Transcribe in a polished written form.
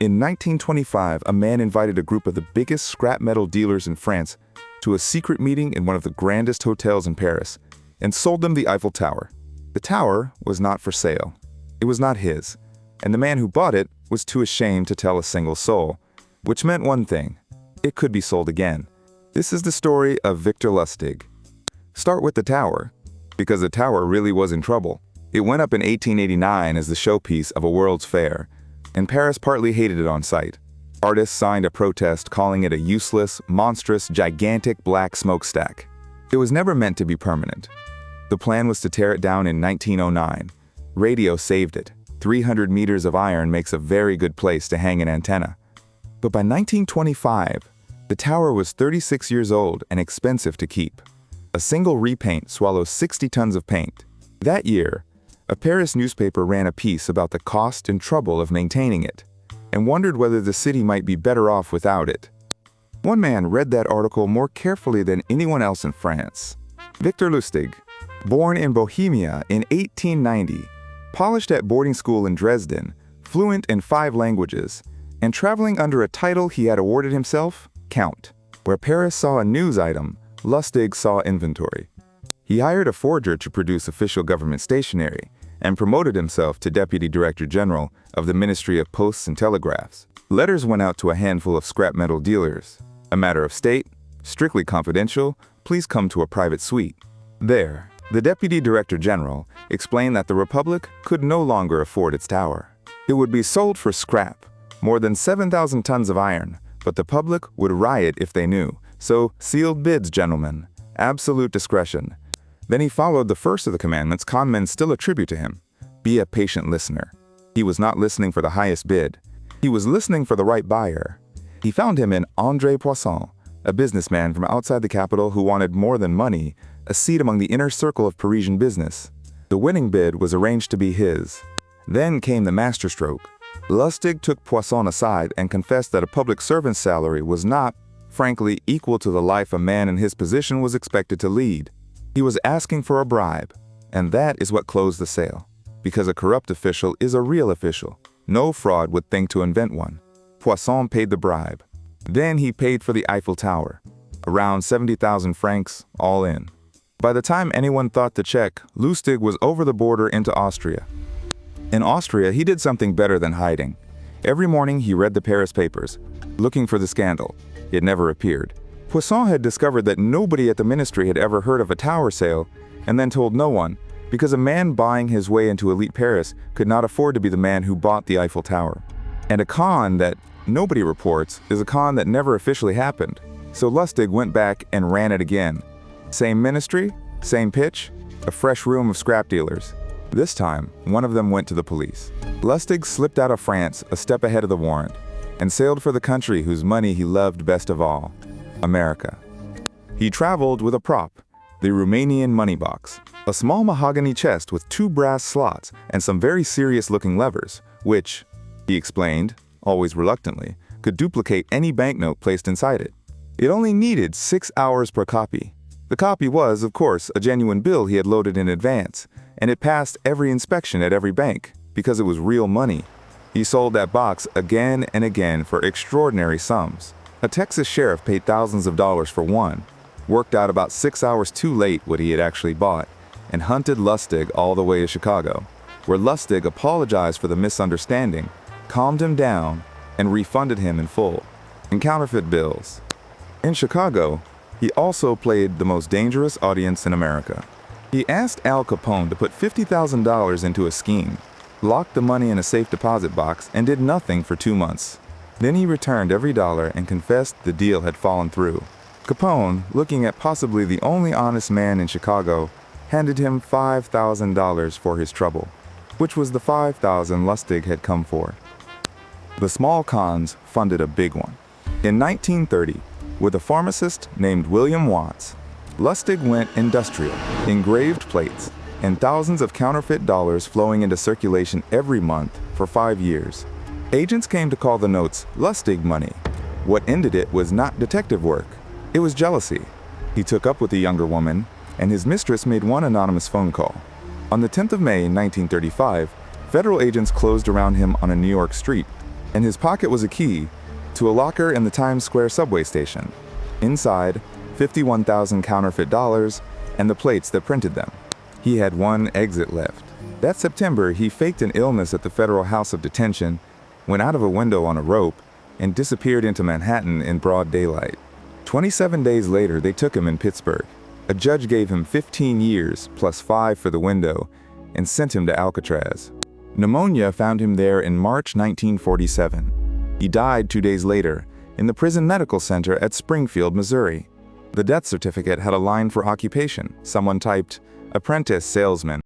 In 1925, a man invited a group of the biggest scrap metal dealers in France to a secret meeting in one of the grandest hotels in Paris and sold them the Eiffel Tower. The tower was not for sale. It was not his, and the man who bought it was too ashamed to tell a single soul, which meant one thing: it could be sold again. This is the story of Victor Lustig. Start with the tower, because the tower really was in trouble. It went up in 1889 as the showpiece of a World's Fair, and Paris partly hated it on sight. Artists signed a protest calling it a useless, monstrous, gigantic black smokestack. It was never meant to be permanent. The plan was to tear it down in 1909. Radio saved it. 300 meters of iron makes a very good place to hang an antenna. But by 1925, the tower was 36 years old and expensive to keep. A single repaint swallows 60 tons of paint. That year, a Paris newspaper ran a piece about the cost and trouble of maintaining it, and wondered whether the city might be better off without it. One man read that article more carefully than anyone else in France. Victor Lustig, born in Bohemia in 1890, polished at boarding school in Dresden, fluent in 5 languages, and traveling under a title he had awarded himself, Count. Where Paris saw a news item, Lustig saw inventory. He hired a forger to produce official government stationery and promoted himself to Deputy Director General of the Ministry of Posts and Telegraphs. Letters went out to a handful of scrap metal dealers. A matter of state, strictly confidential, please come to a private suite. There, the Deputy Director General explained that the Republic could no longer afford its tower. It would be sold for scrap, more than 7,000 tons of iron, but the public would riot if they knew. So, sealed bids, gentlemen. Absolute discretion. Then he followed the first of the commandments con men still attribute to him: be a patient listener. He was not listening for the highest bid. He was listening for the right buyer. He found him in André Poisson, a businessman from outside the capital who wanted more than money, a seat among the inner circle of Parisian business. The winning bid was arranged to be his. Then came the masterstroke. Lustig took Poisson aside and confessed that a public servant's salary was not, frankly, equal to the life a man in his position was expected to lead. He was asking for a bribe, and that is what closed the sale. Because a corrupt official is a real official. No fraud would think to invent one. Poisson paid the bribe. Then he paid for the Eiffel Tower. Around 70,000 francs, all in. By the time anyone thought to check, Lustig was over the border into Austria. In Austria, he did something better than hiding. Every morning he read the Paris papers, looking for the scandal. It never appeared. Poisson had discovered that nobody at the ministry had ever heard of a tower sale, and then told no one, because a man buying his way into elite Paris could not afford to be the man who bought the Eiffel Tower. And a con that nobody reports is a con that never officially happened. So Lustig went back and ran it again. Same ministry, same pitch, a fresh room of scrap dealers. This time, one of them went to the police. Lustig slipped out of France a step ahead of the warrant, and sailed for the country whose money he loved best of all: America. He traveled with a prop, the Rumanian money box, a small mahogany chest with 2 brass slots and some very serious-looking levers, which, he explained, always reluctantly, could duplicate any banknote placed inside it. It only needed 6 hours per copy. The copy was, of course, a genuine bill he had loaded in advance, and it passed every inspection at every bank, because it was real money. He sold that box again and again for extraordinary sums. A Texas sheriff paid thousands of dollars for one, worked out about 6 hours too late what he had actually bought, and hunted Lustig all the way to Chicago, where Lustig apologized for the misunderstanding, calmed him down, and refunded him in full, in counterfeit bills. In Chicago, he also played the most dangerous audience in America. He asked Al Capone to put $50,000 into a scheme, locked the money in a safe deposit box, and did nothing for 2 months. Then he returned every dollar and confessed the deal had fallen through. Capone, looking at possibly the only honest man in Chicago, handed him $5,000 for his trouble, which was the $5,000 Lustig had come for. The small cons funded a big one. In 1930, with a pharmacist named William Watts, Lustig went industrial, engraved plates, and thousands of counterfeit dollars flowing into circulation every month for 5 years. Agents came to call the notes Lustig money. What ended it was not detective work. It was jealousy. He took up with the younger woman, and his mistress made one anonymous phone call. On the 10th of May, 1935, federal agents closed around him on a New York street. And his pocket was a key to a locker in the Times Square subway station. Inside, 51,000 counterfeit dollars and the plates that printed them. He had one exit left. That September, he faked an illness at the Federal House of Detention, went out of a window on a rope, and disappeared into Manhattan in broad daylight. 27 days later, they took him in Pittsburgh. A judge gave him 15 years plus 5 for the window and sent him to Alcatraz. Pneumonia found him there in March 1947. He died 2 days later in the prison medical center at Springfield, Missouri. The death certificate had a line for occupation. Someone typed, "Apprentice salesman."